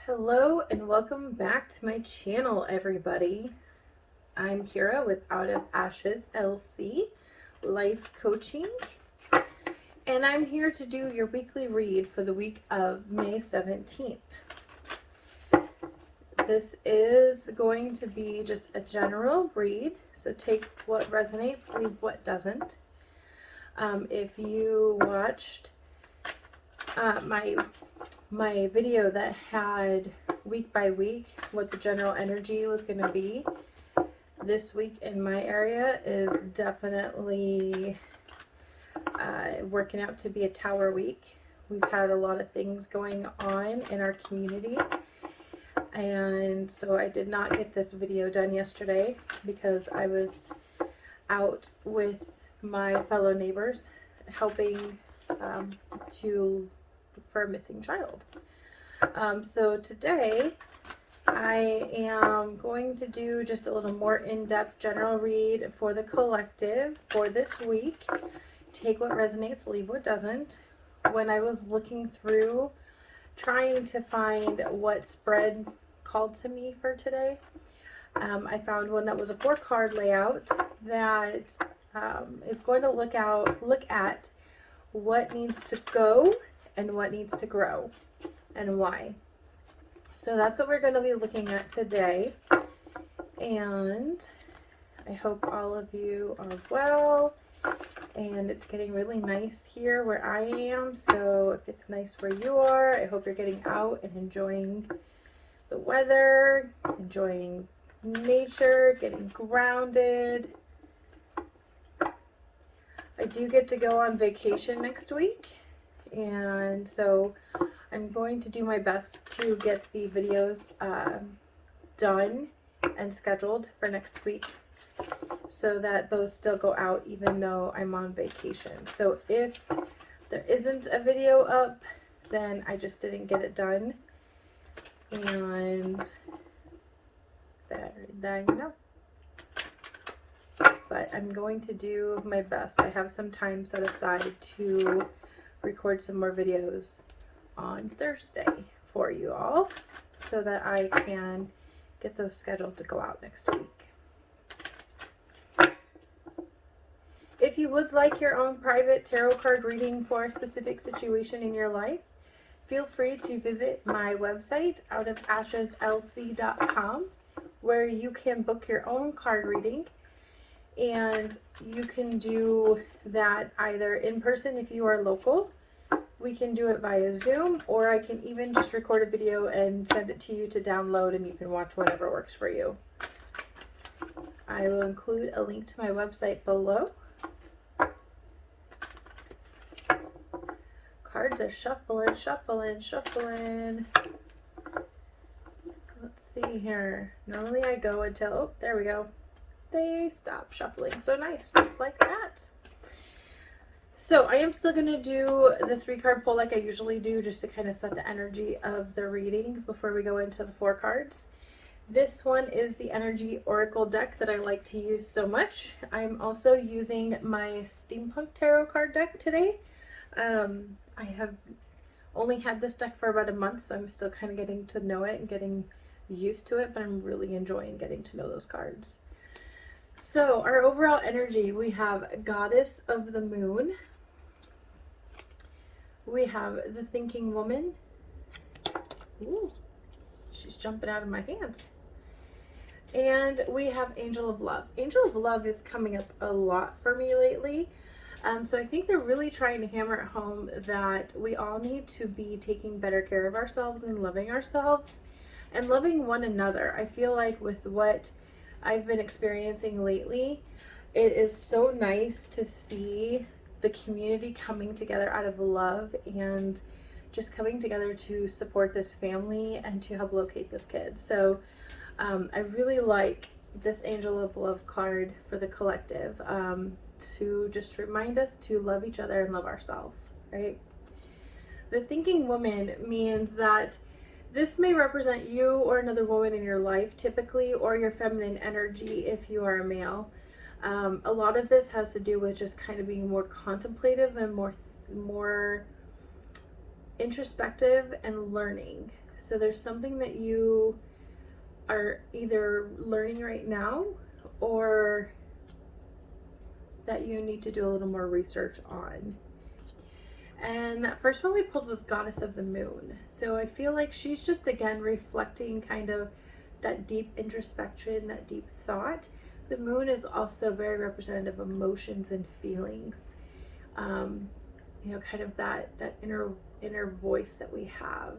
Hello and welcome back to my channel, everybody. I'm Kira with Out of Ashes LC Life Coaching, and I'm here to do your weekly read for the week of May 17th. This is going to be just a general read, so take what resonates, leave what doesn't. If you watched my video that had week by week what the general energy was going to be, this week in my area is definitely working out to be a tower week. We've had a lot of things going on in our community, and so I did not get this video done yesterday because I was out with my fellow neighbors helping for a missing child. So today I am going to do just a little more in-depth general read for the collective for this week. Take what resonates, leave what doesn't. When I was looking through trying to find what spread called to me for today, I found one that was a 4-card layout that is going to look at what needs to go and what needs to grow and why. So that's what we're going to be looking at today, and I hope all of you are well. And it's getting really nice here where I am, so if it's nice where you are, I hope you're getting out and enjoying the weather, enjoying nature, getting grounded. I do get to go on vacation next week, and so I'm going to do my best to get the videos done and scheduled for next week so that those still go out even though I'm on vacation. So if there isn't a video up, then I just didn't get it done, and there you know. But I'm going to do my best. I have some time set aside to record some more videos on Thursday for you all so that I can get those scheduled to go out next week. If you would like your own private tarot card reading for a specific situation in your life, feel free to visit my website, outofasheslc.com, where you can book your own card reading. And you can do that either in person if you are local. We can do it via Zoom, or I can even just record a video and send it to you to download, and you can watch whatever works for you. I will include a link to my website below. Cards are shuffling. Let's see here. Normally I go until, oh, there we go. They stop shuffling. So nice, just like that. So I am still going to do the 3-card pull like I usually do, just to kind of set the energy of the reading before we go into the 4 cards. This one is the Energy Oracle deck that I like to use so much. I'm also using my Steampunk Tarot card deck today. I have only had this deck for about a month, so I'm still kind of getting to know it and getting used to it, but I'm really enjoying getting to know those cards. So our overall energy, we have Goddess of the Moon. We have the Thinking Woman. Ooh, she's jumping out of my hands. And we have Angel of Love. Angel of Love is coming up a lot for me lately. So I think they're really trying to hammer it home that we all need to be taking better care of ourselves and loving ourselves and loving one another. I feel like with what I've been experiencing lately, it is so nice to see the community coming together out of love and just coming together to support this family and to help locate this kid. So I really like this Angel of Love card for the collective, to just remind us to love each other and love ourselves, right? The Thinking Woman means that this may represent you or another woman in your life typically, or your feminine energy if you are a male. A lot of this has to do with just kind of being more contemplative and more introspective and learning. So there's something that you are either learning right now or that you need to do a little more research on. And that first one we pulled was Goddess of the Moon. So I feel like she's just, again, reflecting kind of that deep introspection, that deep thought. The moon is also very representative of emotions and feelings. You know, kind of that inner voice that we have.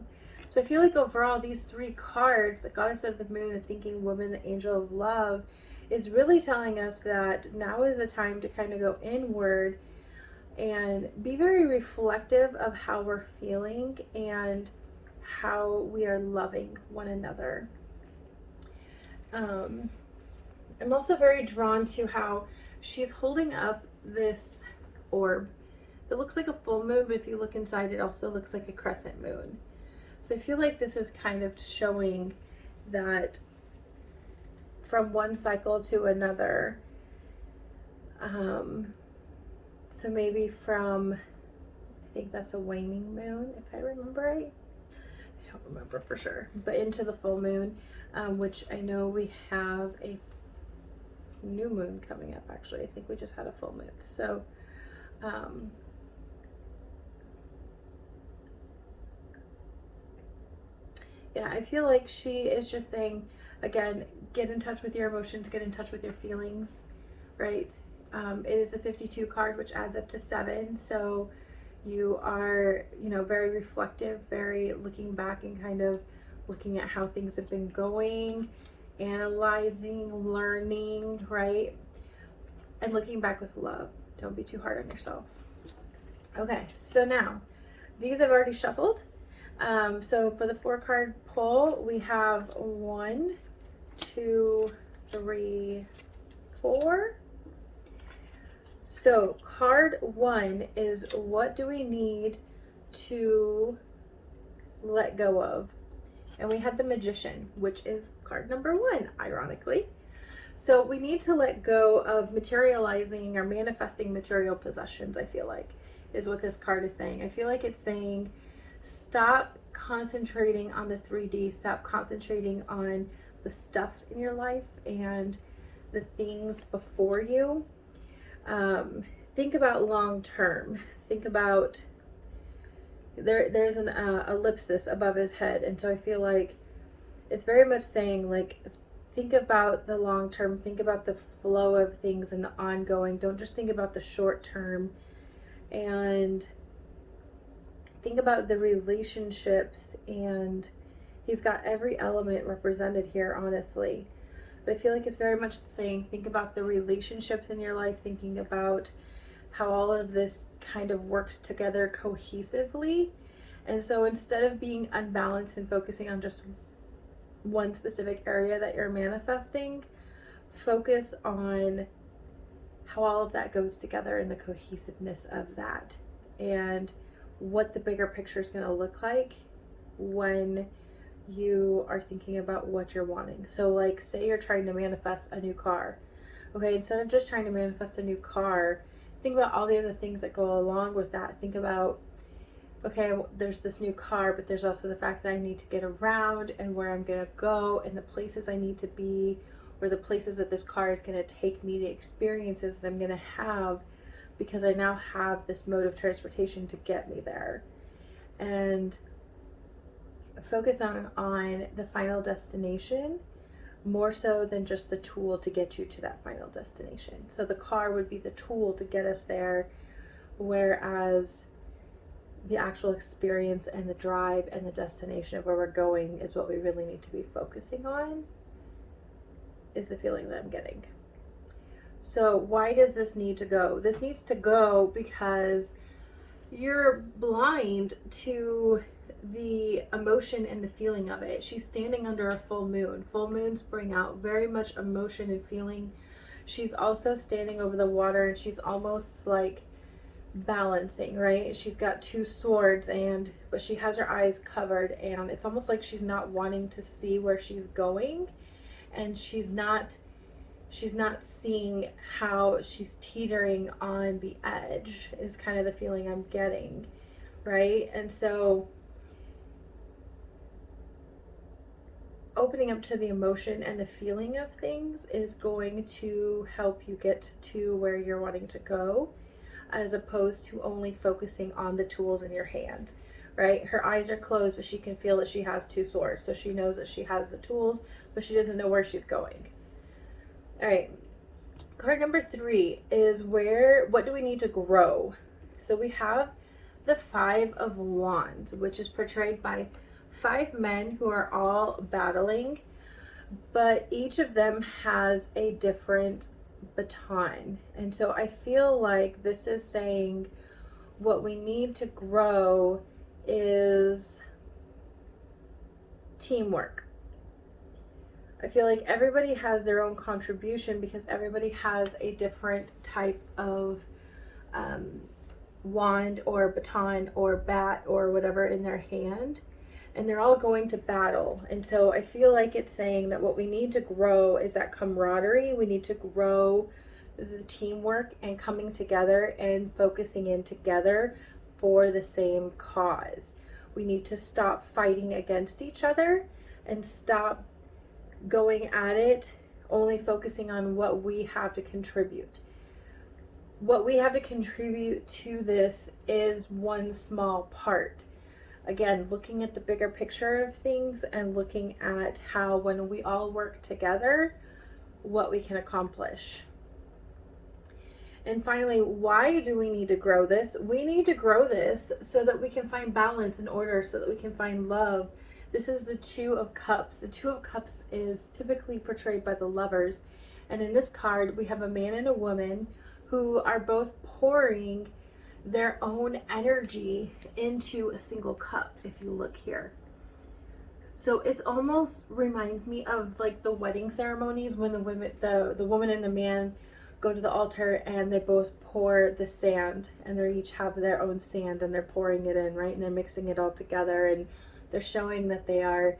So I feel like overall these three cards, the Goddess of the Moon, the Thinking Woman, the Angel of Love, is really telling us that now is a time to kind of go inward and be very reflective of how we're feeling and how we are loving one another. I'm also very drawn to how she's holding up this orb. It looks like a full moon, but if you look inside, it also looks like a crescent moon. So I feel like this is kind of showing that from one cycle to another. So maybe from, I think that's a waning moon, if I remember right. I don't remember for sure, but into the full moon, which I know we have a new moon coming up. Actually, I think we just had a full moon. So yeah, I feel like she is just saying, again, get in touch with your emotions, get in touch with your feelings, right? It is a 52 card, which adds up to 7. So you are, you know, very reflective, very looking back and kind of looking at how things have been going, analyzing, learning, right? And looking back with love. Don't be too hard on yourself. Okay, so now these I've already shuffled. So for the 4-card pull, we have 1, 2, 3, 4. So card 1 is, what do we need to let go of? And we had the Magician, which is card number 1, ironically. So we need to let go of materializing or manifesting material possessions, I feel like, is what this card is saying. I feel like it's saying, stop concentrating on the 3D, stop concentrating on the stuff in your life and the things before you. Think about long term. Think about, there's an ellipsis above his head, and so I feel like it's very much saying, like, think about the long term, think about the flow of things and the ongoing. Don't just think about the short term, and think about the relationships. And he's got every element represented here, honestly. But I feel like it's very much saying, think about the relationships in your life, thinking about how all of this kind of works together cohesively. And so instead of being unbalanced and focusing on just one specific area that you're manifesting, focus on how all of that goes together and the cohesiveness of that, and what the bigger picture is going to look like when you are thinking about what you're wanting. So like, say you're trying to manifest a new car. Okay, instead of just trying to manifest a new car, think about all the other things that go along with that. Think about, okay, there's this new car, but there's also the fact that I need to get around and where I'm going to go and the places I need to be, or the places that this car is going to take me, the experiences that I'm going to have, because I now have this mode of transportation to get me there. And focus on the final destination more so than just the tool to get you to that final destination. So the car would be the tool to get us there, whereas the actual experience and the drive and the destination of where we're going is what we really need to be focusing on, is the feeling that I'm getting. So why does this need to go? This needs to go because you're blind to the emotion and the feeling of it. She's standing under a full moon. Full moons bring out very much emotion and feeling. She's also standing over the water, and she's almost like balancing, right? She's got 2 swords, but she has her eyes covered, and it's almost like she's not wanting to see where she's going, and she's not seeing how she's teetering on the edge, is kind of the feeling I'm getting, right? And so opening up to the emotion and the feeling of things is going to help you get to where you're wanting to go, as opposed to only focusing on the tools in your hand, right? Her eyes are closed, but she can feel that she has two swords. So she knows that she has the tools, but she doesn't know where she's going. All right. Card number 3 is what do we need to grow? So we have the 5 of Wands, which is portrayed by 5 men who are all battling, but each of them has a different baton. And so I feel like this is saying what we need to grow is teamwork. I feel like everybody has their own contribution because everybody has a different type of wand or baton or bat or whatever in their hand, and they're all going to battle. And so I feel like it's saying that what we need to grow is that camaraderie. We need to grow the teamwork and coming together and focusing in together for the same cause. We need to stop fighting against each other and stop going at it only focusing on what we have to contribute. What we have to contribute to this is one small part. Again, looking at the bigger picture of things and looking at how when we all work together, what we can accomplish. And finally, why do we need to grow this? We need to grow this so that we can find balance and order, so that we can find love. This is the 2 of Cups. The 2 of Cups is typically portrayed by the lovers. And in this card, we have a man and a woman who are both pouring their own energy into a single cup, if you look here. So it's almost reminds me of like the wedding ceremonies when the woman and the man go to the altar and they both pour the sand, and they each have their own sand and they're pouring it in, right? And they're mixing it all together, and they're showing that they are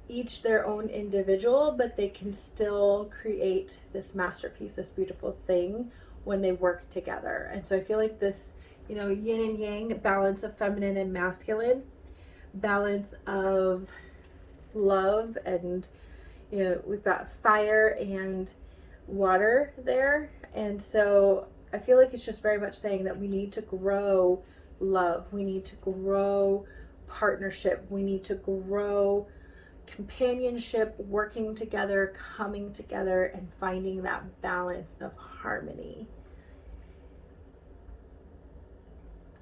each their own individual, but they can still create this masterpiece, this beautiful thing when they work together. And so I feel like this, yin and yang, balance of feminine and masculine, balance of love, and we've got fire and water there. And so I feel like it's just very much saying that we need to grow love, we need to grow partnership, we need to grow companionship, working together, coming together, and finding that balance of harmony.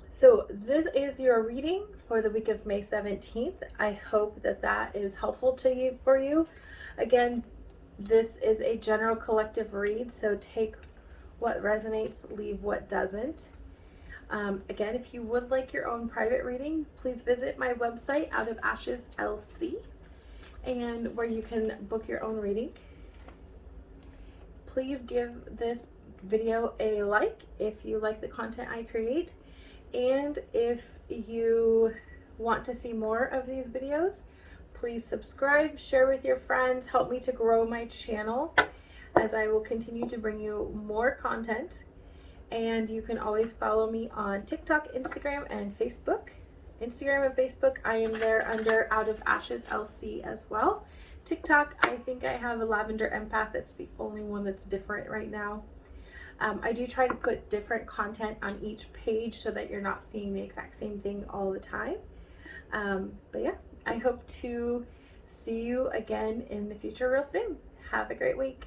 So this is your reading for the week of May 17th. I hope that is helpful for you. Again, this is a general collective read, so take what resonates, leave what doesn't. Again, if you would like your own private reading, please visit my website, Out of Ashes LC, and where you can book your own reading. Please give this video a like if you like the content I create, and if you want to see more of these videos, please subscribe, share with your friends, help me to grow my channel as I will continue to bring you more content. And you can always follow me on TikTok, Instagram, and Facebook. Instagram and Facebook, I am there under Out of Ashes LC as well. TikTok, I think I have a Lavender Empath. It's the only one that's different right now. I do try to put different content on each page so that you're not seeing the exact same thing all the time. But yeah, I hope to see you again in the future real soon. Have a great week.